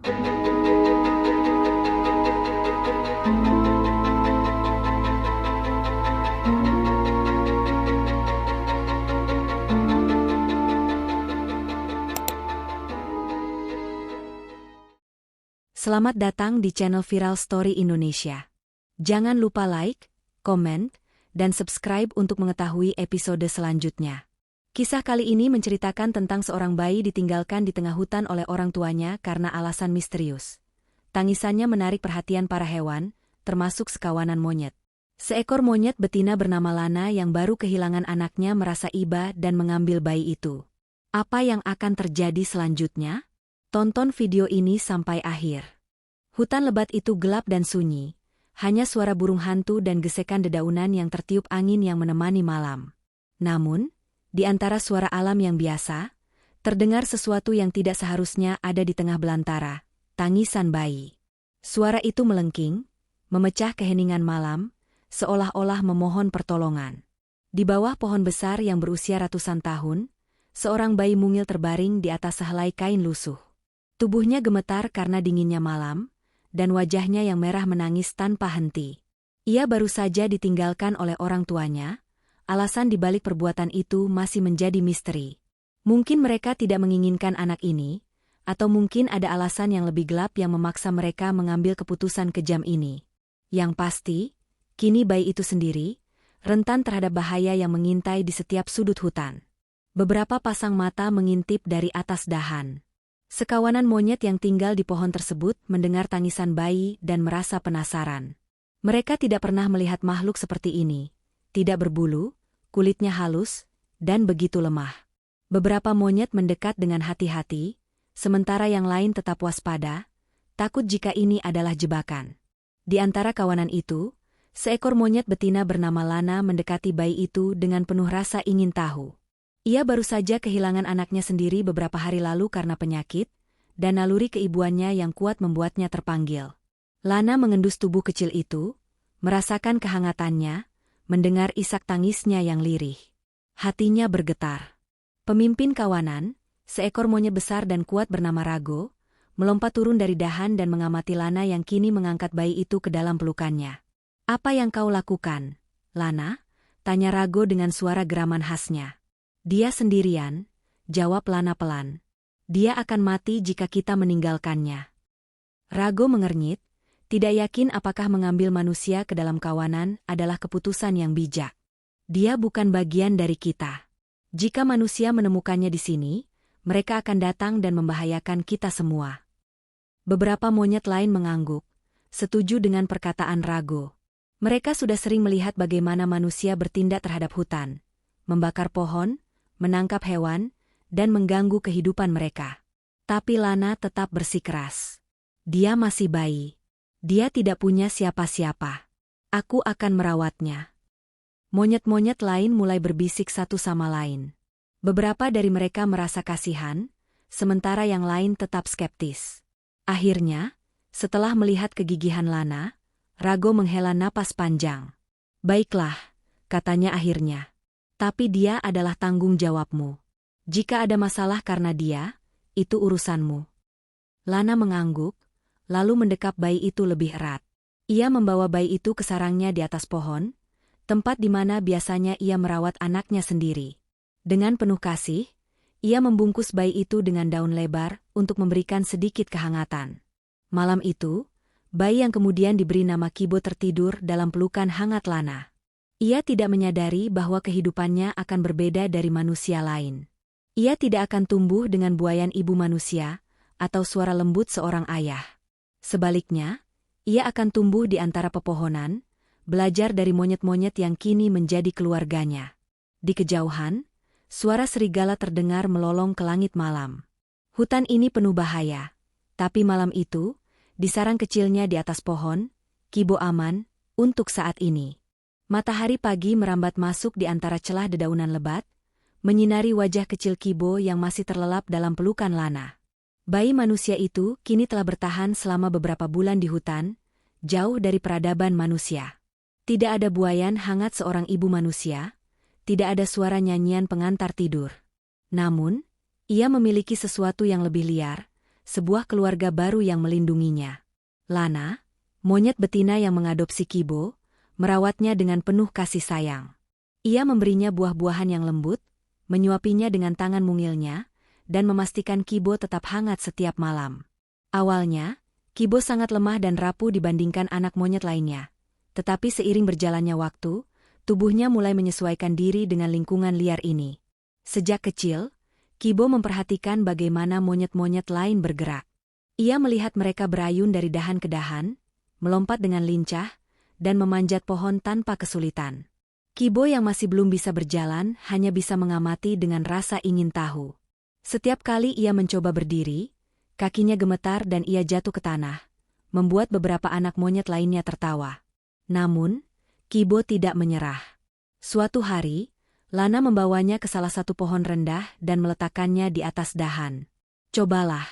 Selamat datang di channel Viral Story Indonesia. Jangan lupa like, komen, dan subscribe untuk mengetahui episode selanjutnya. Kisah kali ini menceritakan tentang seorang bayi ditinggalkan di tengah hutan oleh orang tuanya karena alasan misterius. Tangisannya menarik perhatian para hewan, termasuk sekawanan monyet. Seekor monyet betina bernama Lana yang baru kehilangan anaknya merasa iba dan mengambil bayi itu. Apa yang akan terjadi selanjutnya? Tonton video ini sampai akhir. Hutan lebat itu gelap dan sunyi, hanya suara burung hantu dan gesekan dedaunan yang tertiup angin yang menemani malam. Namun, di antara suara alam yang biasa, terdengar sesuatu yang tidak seharusnya ada di tengah belantara, tangisan bayi. Suara itu melengking, memecah keheningan malam, seolah-olah memohon pertolongan. Di bawah pohon besar yang berusia ratusan tahun, seorang bayi mungil terbaring di atas sehelai kain lusuh. Tubuhnya gemetar karena dinginnya malam, dan wajahnya yang merah menangis tanpa henti. Ia baru saja ditinggalkan oleh orang tuanya, alasan dibalik perbuatan itu masih menjadi misteri. Mungkin mereka tidak menginginkan anak ini, atau mungkin ada alasan yang lebih gelap yang memaksa mereka mengambil keputusan kejam ini. Yang pasti, kini bayi itu sendiri, rentan terhadap bahaya yang mengintai di setiap sudut hutan. Beberapa pasang mata mengintip dari atas dahan. Sekawanan monyet yang tinggal di pohon tersebut mendengar tangisan bayi dan merasa penasaran. Mereka tidak pernah melihat makhluk seperti ini. Tidak berbulu, kulitnya halus, dan begitu lemah. Beberapa monyet mendekat dengan hati-hati, sementara yang lain tetap waspada, takut jika ini adalah jebakan. Di antara kawanan itu, seekor monyet betina bernama Lana mendekati bayi itu dengan penuh rasa ingin tahu. Ia baru saja kehilangan anaknya sendiri beberapa hari lalu karena penyakit, dan naluri keibuannya yang kuat membuatnya terpanggil. Lana mengendus tubuh kecil itu, merasakan kehangatannya, mendengar isak tangisnya yang lirih. Hatinya bergetar. Pemimpin kawanan, seekor monyet besar dan kuat bernama Rago, melompat turun dari dahan dan mengamati Lana yang kini mengangkat bayi itu ke dalam pelukannya. "Apa yang kau lakukan, Lana?" tanya Rago dengan suara geraman khasnya. "Dia sendirian," jawab Lana pelan. "Dia akan mati jika kita meninggalkannya." Rago mengernyit, tidak yakin apakah mengambil manusia ke dalam kawanan adalah keputusan yang bijak. "Dia bukan bagian dari kita. Jika manusia menemukannya di sini, mereka akan datang dan membahayakan kita semua." Beberapa monyet lain mengangguk, setuju dengan perkataan Rago. Mereka sudah sering melihat bagaimana manusia bertindak terhadap hutan, membakar pohon, menangkap hewan, dan mengganggu kehidupan mereka. Tapi Lana tetap bersikeras. "Dia masih bayi. Dia tidak punya siapa-siapa. Aku akan merawatnya." Monyet-monyet lain mulai berbisik satu sama lain. Beberapa dari mereka merasa kasihan, sementara yang lain tetap skeptis. Akhirnya, setelah melihat kegigihan Lana, Rago menghela napas panjang. "Baiklah," katanya akhirnya. "Tapi dia adalah tanggung jawabmu. Jika ada masalah karena dia, itu urusanmu." Lana mengangguk, lalu mendekap bayi itu lebih erat. Ia membawa bayi itu ke sarangnya di atas pohon, tempat di mana biasanya ia merawat anaknya sendiri. Dengan penuh kasih, ia membungkus bayi itu dengan daun lebar untuk memberikan sedikit kehangatan. Malam itu, bayi yang kemudian diberi nama Kibo tertidur dalam pelukan hangat Lana. Ia tidak menyadari bahwa kehidupannya akan berbeda dari manusia lain. Ia tidak akan tumbuh dengan buayan ibu manusia, atau suara lembut seorang ayah. Sebaliknya, ia akan tumbuh di antara pepohonan, belajar dari monyet-monyet yang kini menjadi keluarganya. Di kejauhan, suara serigala terdengar melolong ke langit malam. Hutan ini penuh bahaya, tapi malam itu, di sarang kecilnya di atas pohon, Kibo aman, untuk saat ini. Matahari pagi merambat masuk di antara celah dedaunan lebat, menyinari wajah kecil Kibo yang masih terlelap dalam pelukan Lana. Bayi manusia itu kini telah bertahan selama beberapa bulan di hutan, jauh dari peradaban manusia. Tidak ada buayan hangat seorang ibu manusia, tidak ada suara nyanyian pengantar tidur. Namun, ia memiliki sesuatu yang lebih liar, sebuah keluarga baru yang melindunginya. Lana, monyet betina yang mengadopsi Kibo, merawatnya dengan penuh kasih sayang. Ia memberinya buah-buahan yang lembut, menyuapinya dengan tangan mungilnya, dan memastikan Kibo tetap hangat setiap malam. Awalnya, Kibo sangat lemah dan rapuh dibandingkan anak monyet lainnya. Tetapi seiring berjalannya waktu, tubuhnya mulai menyesuaikan diri dengan lingkungan liar ini. Sejak kecil, Kibo memperhatikan bagaimana monyet-monyet lain bergerak. Ia melihat mereka berayun dari dahan ke dahan, melompat dengan lincah, dan memanjat pohon tanpa kesulitan. Kibo yang masih belum bisa berjalan hanya bisa mengamati dengan rasa ingin tahu. Setiap kali ia mencoba berdiri, kakinya gemetar dan ia jatuh ke tanah, membuat beberapa anak monyet lainnya tertawa. Namun, Kibo tidak menyerah. Suatu hari, Lana membawanya ke salah satu pohon rendah dan meletakkannya di atas dahan. "Cobalah,"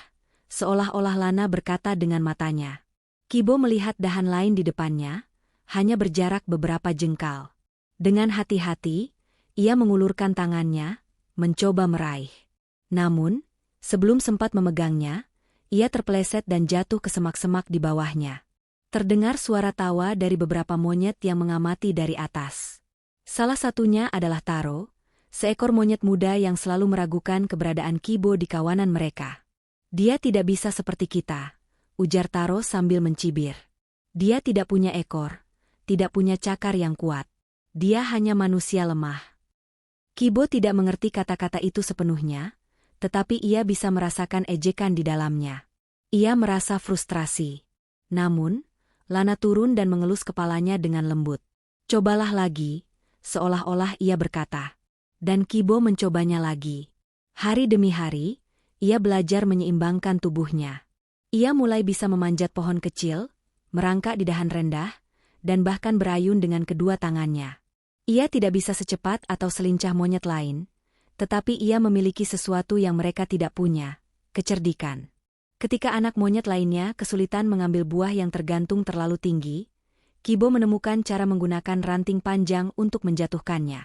seolah-olah Lana berkata dengan matanya. Kibo melihat dahan lain di depannya, hanya berjarak beberapa jengkal. Dengan hati-hati, ia mengulurkan tangannya, mencoba meraih. Namun, sebelum sempat memegangnya, ia terpeleset dan jatuh ke semak-semak di bawahnya. Terdengar suara tawa dari beberapa monyet yang mengamati dari atas. Salah satunya adalah Taro, seekor monyet muda yang selalu meragukan keberadaan Kibo di kawanan mereka. "Dia tidak bisa seperti kita," ujar Taro sambil mencibir. "Dia tidak punya ekor, tidak punya cakar yang kuat. Dia hanya manusia lemah." Kibo tidak mengerti kata-kata itu sepenuhnya, tetapi ia bisa merasakan ejekan di dalamnya. Ia merasa frustrasi. Namun, Lana turun dan mengelus kepalanya dengan lembut. "Cobalah lagi," seolah-olah ia berkata. Dan Kibo mencobanya lagi. Hari demi hari, ia belajar menyeimbangkan tubuhnya. Ia mulai bisa memanjat pohon kecil, merangkak di dahan rendah, dan bahkan berayun dengan kedua tangannya. Ia tidak bisa secepat atau selincah monyet lain, tetapi ia memiliki sesuatu yang mereka tidak punya, kecerdikan. Ketika anak monyet lainnya kesulitan mengambil buah yang tergantung terlalu tinggi, Kibo menemukan cara menggunakan ranting panjang untuk menjatuhkannya.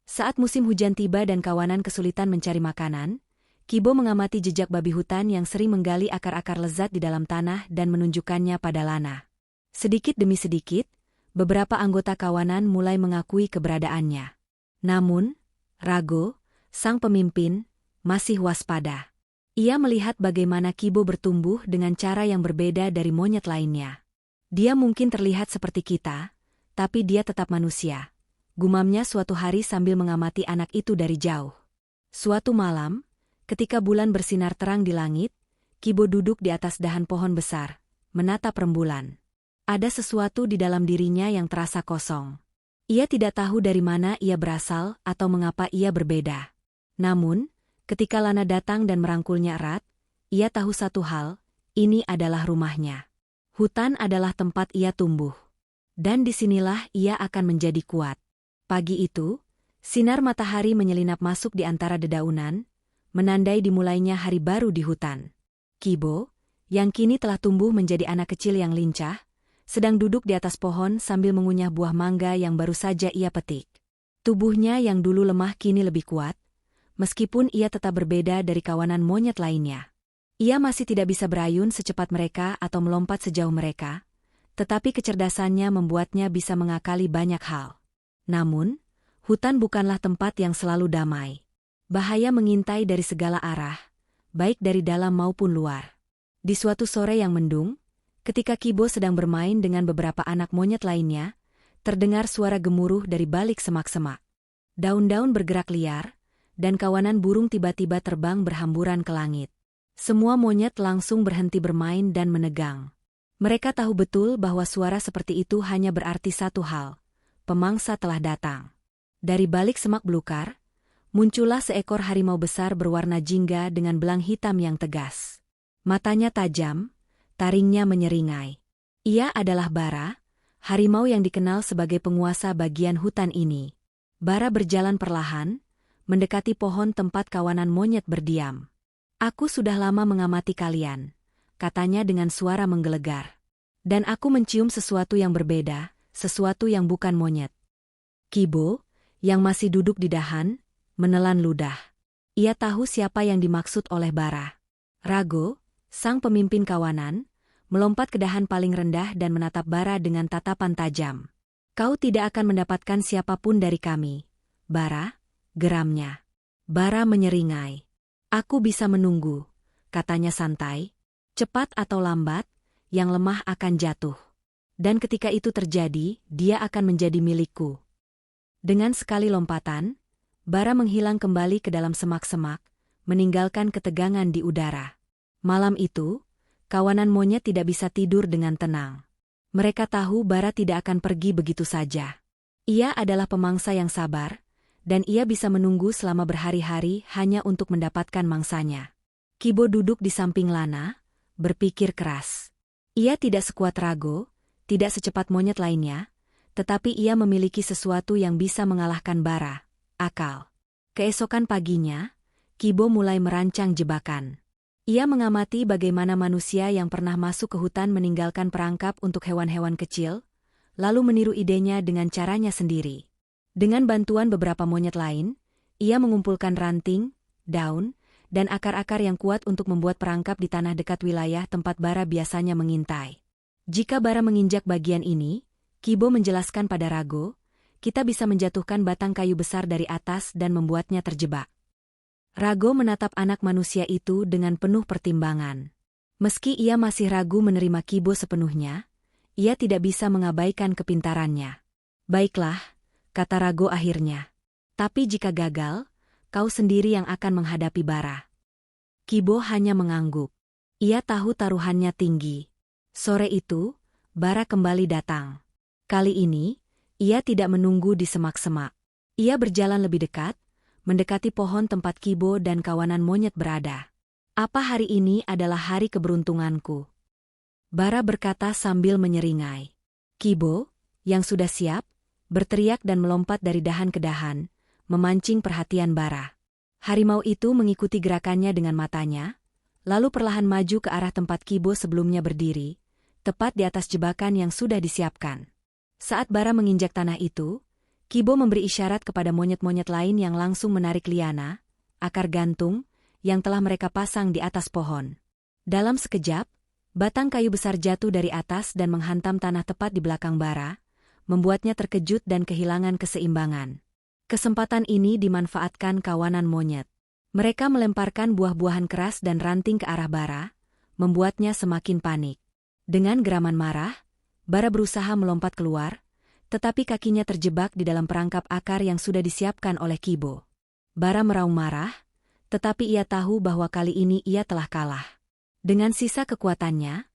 Saat musim hujan tiba dan kawanan kesulitan mencari makanan, Kibo mengamati jejak babi hutan yang sering menggali akar-akar lezat di dalam tanah dan menunjukkannya pada Lana. Sedikit demi sedikit, beberapa anggota kawanan mulai mengakui keberadaannya. Namun, Rago, sang pemimpin, masih waspada. Ia melihat bagaimana Kibo bertumbuh dengan cara yang berbeda dari monyet lainnya. "Dia mungkin terlihat seperti kita, tapi dia tetap manusia," gumamnya suatu hari sambil mengamati anak itu dari jauh. Suatu malam, ketika bulan bersinar terang di langit, Kibo duduk di atas dahan pohon besar, menatap rembulan. Ada sesuatu di dalam dirinya yang terasa kosong. Ia tidak tahu dari mana ia berasal atau mengapa ia berbeda. Namun, ketika Lana datang dan merangkulnya erat, ia tahu satu hal, ini adalah rumahnya. Hutan adalah tempat ia tumbuh. Dan disinilah ia akan menjadi kuat. Pagi itu, sinar matahari menyelinap masuk di antara dedaunan, menandai dimulainya hari baru di hutan. Kibo, yang kini telah tumbuh menjadi anak kecil yang lincah, sedang duduk di atas pohon sambil mengunyah buah mangga yang baru saja ia petik. Tubuhnya yang dulu lemah kini lebih kuat, meskipun ia tetap berbeda dari kawanan monyet lainnya. Ia masih tidak bisa berayun secepat mereka atau melompat sejauh mereka, tetapi kecerdasannya membuatnya bisa mengakali banyak hal. Namun, hutan bukanlah tempat yang selalu damai. Bahaya mengintai dari segala arah, baik dari dalam maupun luar. Di suatu sore yang mendung, ketika Kibo sedang bermain dengan beberapa anak monyet lainnya, terdengar suara gemuruh dari balik semak-semak. Daun-daun bergerak liar, dan kawanan burung tiba-tiba terbang berhamburan ke langit. Semua monyet langsung berhenti bermain dan menegang. Mereka tahu betul bahwa suara seperti itu hanya berarti satu hal, pemangsa telah datang. Dari balik semak belukar, muncullah seekor harimau besar berwarna jingga dengan belang hitam yang tegas. Matanya tajam, taringnya menyeringai. Ia adalah Bara, harimau yang dikenal sebagai penguasa bagian hutan ini. Bara berjalan perlahan, mendekati pohon tempat kawanan monyet berdiam. "Aku sudah lama mengamati kalian," katanya dengan suara menggelegar. "Dan aku mencium sesuatu yang berbeda, sesuatu yang bukan monyet." Kibo, yang masih duduk di dahan, menelan ludah. Ia tahu siapa yang dimaksud oleh Bara. Rago, sang pemimpin kawanan, melompat ke dahan paling rendah dan menatap Bara dengan tatapan tajam. Kau tidak akan mendapatkan siapapun dari kami, Bara, geramnya. Bara menyeringai. Aku bisa menunggu, katanya santai. Cepat atau lambat, yang lemah akan jatuh. Dan ketika itu terjadi, dia akan menjadi milikku. Dengan sekali lompatan, Bara menghilang kembali ke dalam semak-semak, meninggalkan ketegangan di udara. Malam itu, kawanan monyet tidak bisa tidur dengan tenang. Mereka tahu Bara tidak akan pergi begitu saja. Ia adalah pemangsa yang sabar, dan ia bisa menunggu selama berhari-hari hanya untuk mendapatkan mangsanya. Kibo duduk di samping Lana, berpikir keras. Ia tidak sekuat Rago, tidak secepat monyet lainnya, tetapi ia memiliki sesuatu yang bisa mengalahkan Bara, akal. Keesokan paginya, Kibo mulai merancang jebakan. Ia mengamati bagaimana manusia yang pernah masuk ke hutan meninggalkan perangkap untuk hewan-hewan kecil, lalu meniru idenya dengan caranya sendiri. Dengan bantuan beberapa monyet lain, ia mengumpulkan ranting, daun, dan akar-akar yang kuat untuk membuat perangkap di tanah dekat wilayah tempat Bara biasanya mengintai. Jika Bara menginjak bagian ini, Kibo menjelaskan pada Rago, kita bisa menjatuhkan batang kayu besar dari atas dan membuatnya terjebak. Rago menatap anak manusia itu dengan penuh pertimbangan. Meski ia masih ragu menerima Kibo sepenuhnya, ia tidak bisa mengabaikan kepintarannya. Baiklah, kata Rago akhirnya. Tapi jika gagal, kau sendiri yang akan menghadapi Bara. Kibo hanya mengangguk. Ia tahu taruhannya tinggi. Sore itu, Bara kembali datang. Kali ini, ia tidak menunggu di semak-semak. Ia berjalan lebih dekat, mendekati pohon tempat Kibo dan kawanan monyet berada. Apa hari ini adalah hari keberuntunganku? Bara berkata sambil menyeringai. Kibo, yang sudah siap, berteriak dan melompat dari dahan ke dahan, memancing perhatian Bara. Harimau itu mengikuti gerakannya dengan matanya, lalu perlahan maju ke arah tempat Kibo sebelumnya berdiri, tepat di atas jebakan yang sudah disiapkan. Saat Bara menginjak tanah itu, Kibo memberi isyarat kepada monyet-monyet lain yang langsung menarik liana, akar gantung, yang telah mereka pasang di atas pohon. Dalam sekejap, batang kayu besar jatuh dari atas dan menghantam tanah tepat di belakang Bara, membuatnya terkejut dan kehilangan keseimbangan. Kesempatan ini dimanfaatkan kawanan monyet. Mereka melemparkan buah-buahan keras dan ranting ke arah Bara, membuatnya semakin panik. Dengan geraman marah, Bara berusaha melompat keluar, tetapi kakinya terjebak di dalam perangkap akar yang sudah disiapkan oleh Kibo. Bara meraung marah, tetapi ia tahu bahwa kali ini ia telah kalah. Dengan sisa kekuatannya,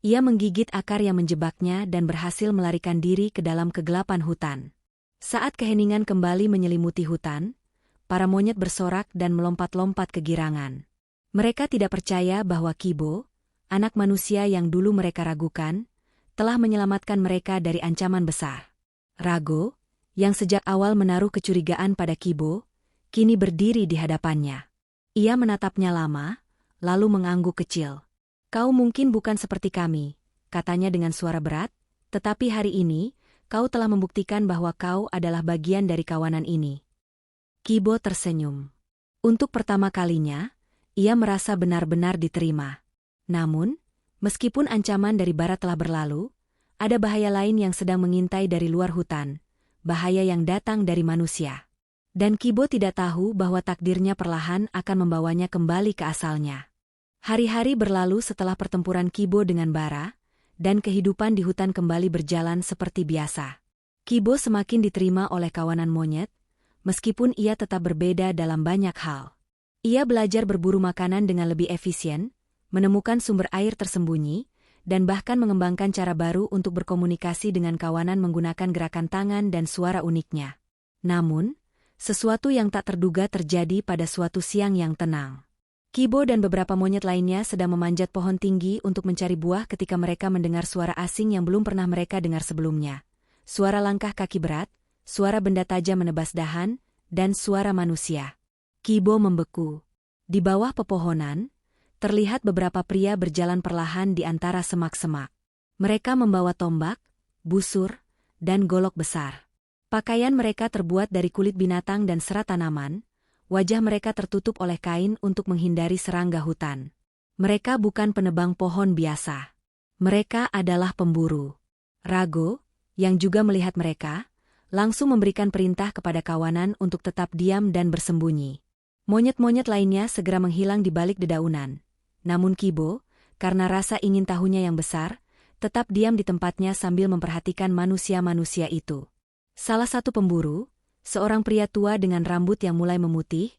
ia menggigit akar yang menjebaknya dan berhasil melarikan diri ke dalam kegelapan hutan. Saat keheningan kembali menyelimuti hutan, para monyet bersorak dan melompat-lompat kegirangan. Mereka tidak percaya bahwa Kibo, anak manusia yang dulu mereka ragukan, telah menyelamatkan mereka dari ancaman besar. Rago, yang sejak awal menaruh kecurigaan pada Kibo, kini berdiri di hadapannya. Ia menatapnya lama, lalu mengangguk kecil. Kau mungkin bukan seperti kami, katanya dengan suara berat, tetapi hari ini, kau telah membuktikan bahwa kau adalah bagian dari kawanan ini. Kibo tersenyum. Untuk pertama kalinya, ia merasa benar-benar diterima. Namun, meskipun ancaman dari Bara telah berlalu, ada bahaya lain yang sedang mengintai dari luar hutan, bahaya yang datang dari manusia. Dan Kibo tidak tahu bahwa takdirnya perlahan akan membawanya kembali ke asalnya. Hari-hari berlalu setelah pertempuran Kibo dengan Bara, dan kehidupan di hutan kembali berjalan seperti biasa. Kibo semakin diterima oleh kawanan monyet, meskipun ia tetap berbeda dalam banyak hal. Ia belajar berburu makanan dengan lebih efisien, menemukan sumber air tersembunyi, dan bahkan mengembangkan cara baru untuk berkomunikasi dengan kawanan menggunakan gerakan tangan dan suara uniknya. Namun, sesuatu yang tak terduga terjadi pada suatu siang yang tenang. Kibo dan beberapa monyet lainnya sedang memanjat pohon tinggi untuk mencari buah ketika mereka mendengar suara asing yang belum pernah mereka dengar sebelumnya. Suara langkah kaki berat, suara benda tajam menebas dahan, dan suara manusia. Kibo membeku. Di bawah pepohonan, terlihat beberapa pria berjalan perlahan di antara semak-semak. Mereka membawa tombak, busur, dan golok besar. Pakaian mereka terbuat dari kulit binatang dan serat tanaman, wajah mereka tertutup oleh kain untuk menghindari serangga hutan. Mereka bukan penebang pohon biasa. Mereka adalah pemburu. Rago, yang juga melihat mereka, langsung memberikan perintah kepada kawanan untuk tetap diam dan bersembunyi. Monyet-monyet lainnya segera menghilang di balik dedaunan. Namun Kibo, karena rasa ingin tahunya yang besar, tetap diam di tempatnya sambil memperhatikan manusia-manusia itu. Salah satu pemburu, seorang pria tua dengan rambut yang mulai memutih,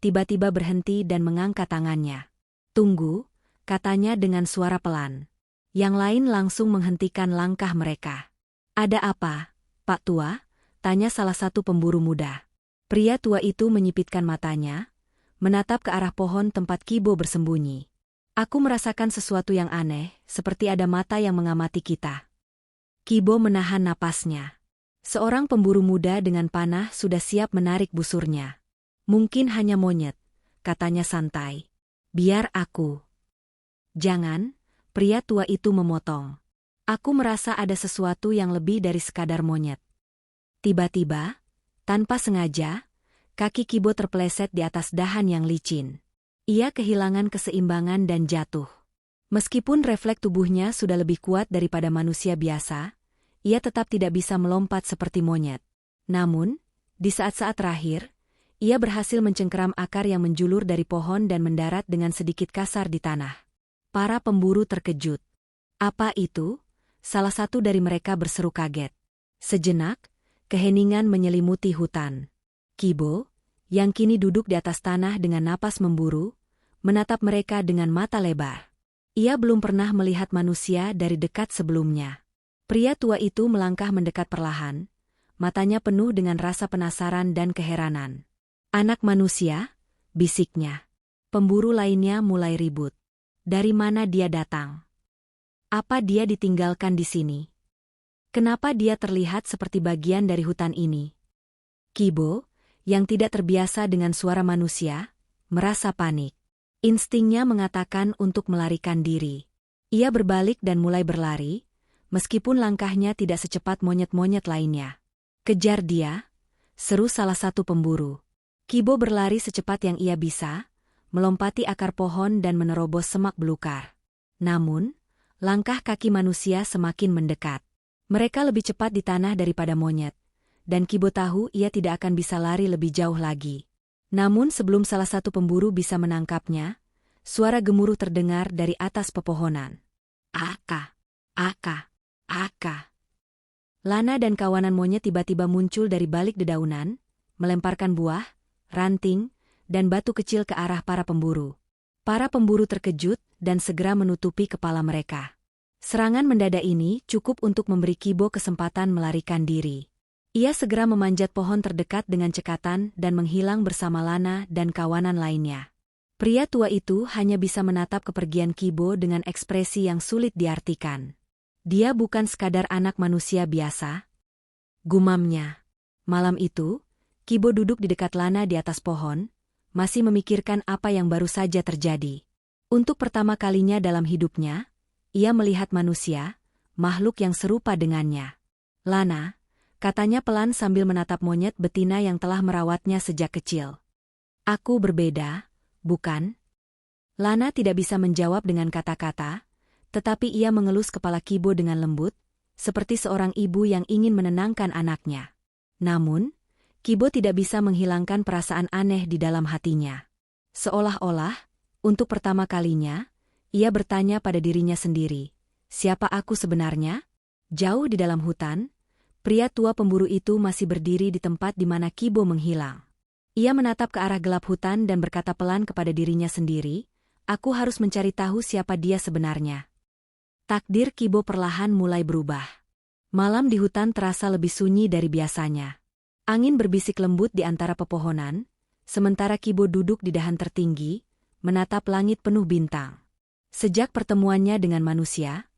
tiba-tiba berhenti dan mengangkat tangannya. "Tunggu," katanya dengan suara pelan. Yang lain langsung menghentikan langkah mereka. "Ada apa, Pak Tua?" tanya salah satu pemburu muda. Pria tua itu menyipitkan matanya, menatap ke arah pohon tempat Kibo bersembunyi. "Aku merasakan sesuatu yang aneh, seperti ada mata yang mengamati kita." Kibo menahan napasnya. Seorang pemburu muda dengan panah sudah siap menarik busurnya. "Mungkin hanya monyet," katanya santai. "Biar aku." "Jangan," pria tua itu memotong. "Aku merasa ada sesuatu yang lebih dari sekadar monyet." Tiba-tiba, tanpa sengaja, kaki Kibo terpeleset di atas dahan yang licin. Ia kehilangan keseimbangan dan jatuh. Meskipun refleks tubuhnya sudah lebih kuat daripada manusia biasa, ia tetap tidak bisa melompat seperti monyet. Namun, di saat-saat terakhir, ia berhasil mencengkeram akar yang menjulur dari pohon dan mendarat dengan sedikit kasar di tanah. Para pemburu terkejut. "Apa itu?" salah satu dari mereka berseru kaget. Sejenak, keheningan menyelimuti hutan. Kibo, yang kini duduk di atas tanah dengan napas memburu, menatap mereka dengan mata lebar. Ia belum pernah melihat manusia dari dekat sebelumnya. Pria tua itu melangkah mendekat perlahan, matanya penuh dengan rasa penasaran dan keheranan. "Anak manusia?" bisiknya. Pemburu lainnya mulai ribut. Dari mana dia datang? Apa dia ditinggalkan di sini? Kenapa dia terlihat seperti bagian dari hutan ini? Kibo, yang tidak terbiasa dengan suara manusia, merasa panik. Instingnya mengatakan untuk melarikan diri. Ia berbalik dan mulai berlari, meskipun langkahnya tidak secepat monyet-monyet lainnya. "Kejar dia!" seru salah satu pemburu. Kibo berlari secepat yang ia bisa, melompati akar pohon dan menerobos semak belukar. Namun, langkah kaki manusia semakin mendekat. Mereka lebih cepat di tanah daripada monyet, dan Kibo tahu ia tidak akan bisa lari lebih jauh lagi. Namun sebelum salah satu pemburu bisa menangkapnya, suara gemuruh terdengar dari atas pepohonan. "Aka! Aka! Aka!" Lana dan kawanan monyet tiba-tiba muncul dari balik dedaunan, melemparkan buah, ranting, dan batu kecil ke arah para pemburu. Para pemburu terkejut dan segera menutupi kepala mereka. Serangan mendadak ini cukup untuk memberi Kibo kesempatan melarikan diri. Ia segera memanjat pohon terdekat dengan cekatan dan menghilang bersama Lana dan kawanan lainnya. Pria tua itu hanya bisa menatap kepergian Kibo dengan ekspresi yang sulit diartikan. "Dia bukan sekadar anak manusia biasa," gumamnya. Malam itu, Kibo duduk di dekat Lana di atas pohon, masih memikirkan apa yang baru saja terjadi. Untuk pertama kalinya dalam hidupnya, ia melihat manusia, makhluk yang serupa dengannya. "Lana," katanya pelan sambil menatap monyet betina yang telah merawatnya sejak kecil. "Aku berbeda, bukan?" Lana tidak bisa menjawab dengan kata-kata, tetapi ia mengelus kepala Kibo dengan lembut, seperti seorang ibu yang ingin menenangkan anaknya. Namun, Kibo tidak bisa menghilangkan perasaan aneh di dalam hatinya. Seolah-olah, untuk pertama kalinya, ia bertanya pada dirinya sendiri, "Siapa aku sebenarnya?" Jauh di dalam hutan, pria tua pemburu itu masih berdiri di tempat di mana Kibo menghilang. Ia menatap ke arah gelap hutan dan berkata pelan kepada dirinya sendiri, "Aku harus mencari tahu siapa dia sebenarnya." Takdir Kibo perlahan mulai berubah. Malam di hutan terasa lebih sunyi dari biasanya. Angin berbisik lembut di antara pepohonan, sementara Kibo duduk di dahan tertinggi, menatap langit penuh bintang. Sejak pertemuannya dengan manusia,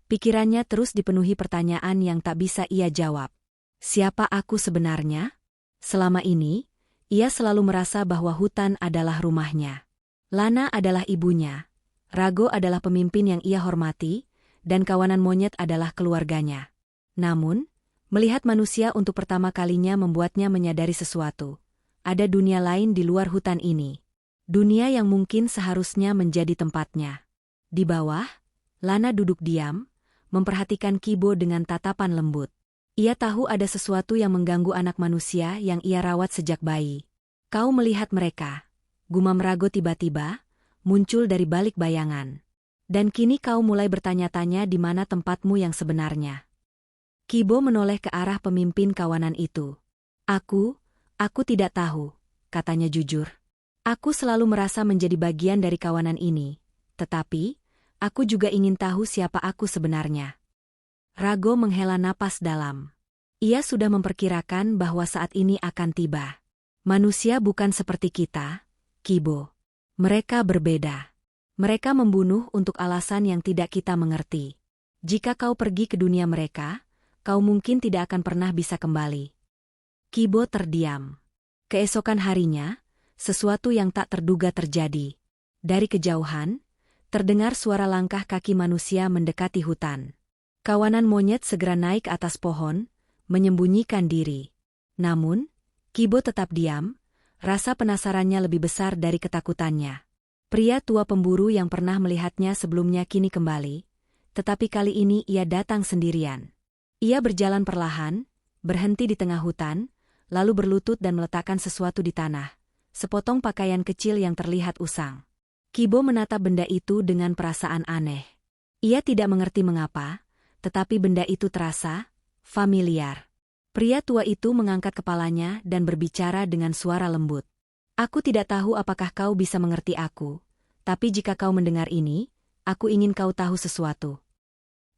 pikirannya terus dipenuhi pertanyaan yang tak bisa ia jawab. Siapa aku sebenarnya? Selama ini, ia selalu merasa bahwa hutan adalah rumahnya. Lana adalah ibunya, Rago adalah pemimpin yang ia hormati, dan kawanan monyet adalah keluarganya. Namun, melihat manusia untuk pertama kalinya membuatnya menyadari sesuatu. Ada dunia lain di luar hutan ini. Dunia yang mungkin seharusnya menjadi tempatnya. Di bawah, Lana duduk diam, memperhatikan Kibo dengan tatapan lembut. Ia tahu ada sesuatu yang mengganggu anak manusia yang ia rawat sejak bayi. Kau melihat mereka, gumam Rago tiba-tiba, muncul dari balik bayangan. Dan kini kau mulai bertanya-tanya di mana tempatmu yang sebenarnya. Kibo menoleh ke arah pemimpin kawanan itu. Aku tidak tahu, katanya jujur. Aku selalu merasa menjadi bagian dari kawanan ini, tetapi, aku juga ingin tahu siapa aku sebenarnya. Rago menghela napas dalam. Ia sudah memperkirakan bahwa saat ini akan tiba. Manusia bukan seperti kita, Kibo. Mereka berbeda. Mereka membunuh untuk alasan yang tidak kita mengerti. Jika kau pergi ke dunia mereka, kau mungkin tidak akan pernah bisa kembali. Kibo terdiam. Keesokan harinya, sesuatu yang tak terduga terjadi. Dari kejauhan, terdengar suara langkah kaki manusia mendekati hutan. Kawanan monyet segera naik atas pohon, menyembunyikan diri. Namun, Kibo tetap diam, rasa penasarannya lebih besar dari ketakutannya. Pria tua pemburu yang pernah melihatnya sebelumnya kini kembali, tetapi kali ini ia datang sendirian. Ia berjalan perlahan, berhenti di tengah hutan, lalu berlutut dan meletakkan sesuatu di tanah, sepotong pakaian kecil yang terlihat usang. Kibo menatap benda itu dengan perasaan aneh. Ia tidak mengerti mengapa, tetapi benda itu terasa familiar. Pria tua itu mengangkat kepalanya dan berbicara dengan suara lembut. Aku tidak tahu apakah kau bisa mengerti aku, tapi jika kau mendengar ini, aku ingin kau tahu sesuatu.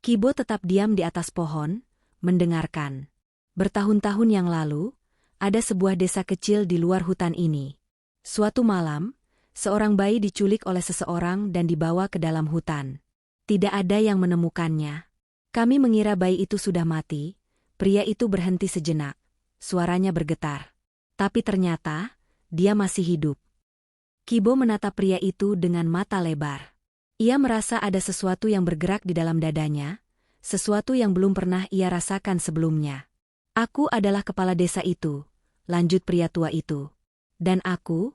Kibo tetap diam di atas pohon, mendengarkan. Bertahun-tahun yang lalu, ada sebuah desa kecil di luar hutan ini. Suatu malam, seorang bayi diculik oleh seseorang dan dibawa ke dalam hutan. Tidak ada yang menemukannya. Kami mengira bayi itu sudah mati. Pria itu berhenti sejenak. Suaranya bergetar. Tapi ternyata, dia masih hidup. Kibo menatap pria itu dengan mata lebar. Ia merasa ada sesuatu yang bergerak di dalam dadanya, sesuatu yang belum pernah ia rasakan sebelumnya. Aku adalah kepala desa itu, lanjut pria tua itu. Dan aku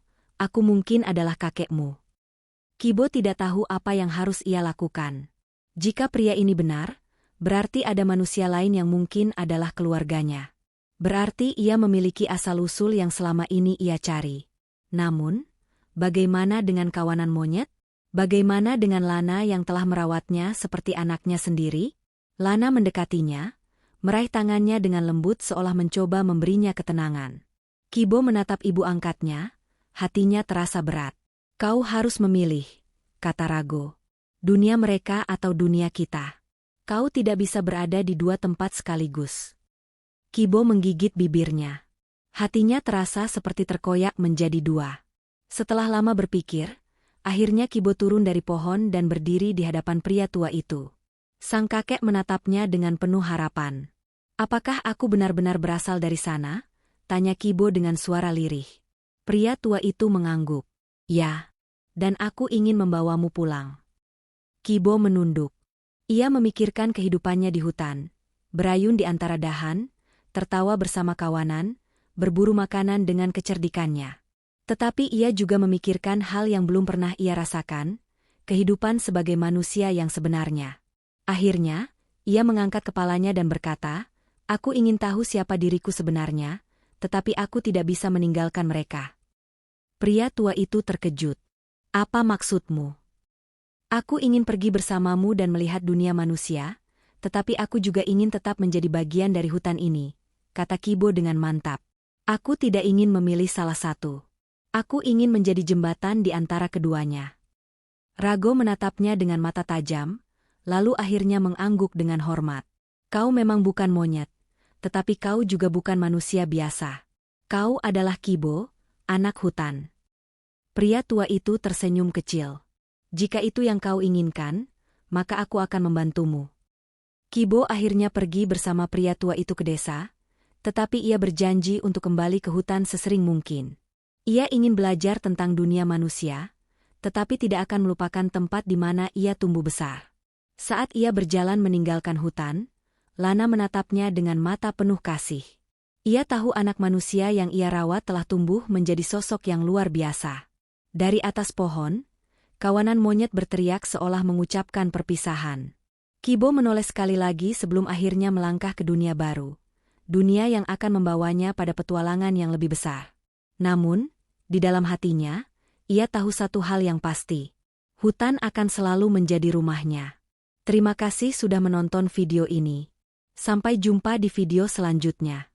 mungkin adalah kakekmu. Kibo tidak tahu apa yang harus ia lakukan. Jika pria ini benar, berarti ada manusia lain yang mungkin adalah keluarganya. Berarti ia memiliki asal-usul yang selama ini ia cari. Namun, bagaimana dengan kawanan monyet? Bagaimana dengan Lana yang telah merawatnya seperti anaknya sendiri? Lana mendekatinya, meraih tangannya dengan lembut seolah mencoba memberinya ketenangan. Kibo menatap ibu angkatnya, hatinya terasa berat. Kau harus memilih, kata Rago. Dunia mereka atau dunia kita. Kau tidak bisa berada di dua tempat sekaligus. Kibo menggigit bibirnya. Hatinya terasa seperti terkoyak menjadi dua. Setelah lama berpikir, akhirnya Kibo turun dari pohon dan berdiri di hadapan pria tua itu. Sang kakek menatapnya dengan penuh harapan. Apakah aku benar-benar berasal dari sana? Tanya Kibo dengan suara lirih. Pria tua itu mengangguk. Ya, dan aku ingin membawamu pulang. Kibo menunduk. Ia memikirkan kehidupannya di hutan, berayun di antara dahan, tertawa bersama kawanan, berburu makanan dengan kecerdikannya. Tetapi ia juga memikirkan hal yang belum pernah ia rasakan, kehidupan sebagai manusia yang sebenarnya. Akhirnya, ia mengangkat kepalanya dan berkata, aku ingin tahu siapa diriku sebenarnya, tetapi aku tidak bisa meninggalkan mereka. Pria tua itu terkejut. Apa maksudmu? Aku ingin pergi bersamamu dan melihat dunia manusia, tetapi aku juga ingin tetap menjadi bagian dari hutan ini, kata Kibo dengan mantap. Aku tidak ingin memilih salah satu. Aku ingin menjadi jembatan di antara keduanya. Rago menatapnya dengan mata tajam, lalu akhirnya mengangguk dengan hormat. Kau memang bukan monyet, tetapi kau juga bukan manusia biasa. Kau adalah Kibo, anak hutan. Pria tua itu tersenyum kecil. Jika itu yang kau inginkan, maka aku akan membantumu. Kibo akhirnya pergi bersama pria tua itu ke desa, tetapi ia berjanji untuk kembali ke hutan sesering mungkin. Ia ingin belajar tentang dunia manusia, tetapi tidak akan melupakan tempat di mana ia tumbuh besar. Saat ia berjalan meninggalkan hutan, Lana menatapnya dengan mata penuh kasih. Ia tahu anak manusia yang ia rawat telah tumbuh menjadi sosok yang luar biasa. Dari atas pohon, Kawanan monyet berteriak seolah mengucapkan perpisahan. Kibo menoleh sekali lagi sebelum akhirnya melangkah ke dunia baru. Dunia yang akan membawanya pada petualangan yang lebih besar. Namun, di dalam hatinya, ia tahu satu hal yang pasti. Hutan akan selalu menjadi rumahnya. Terima kasih sudah menonton video ini. Sampai jumpa di video selanjutnya.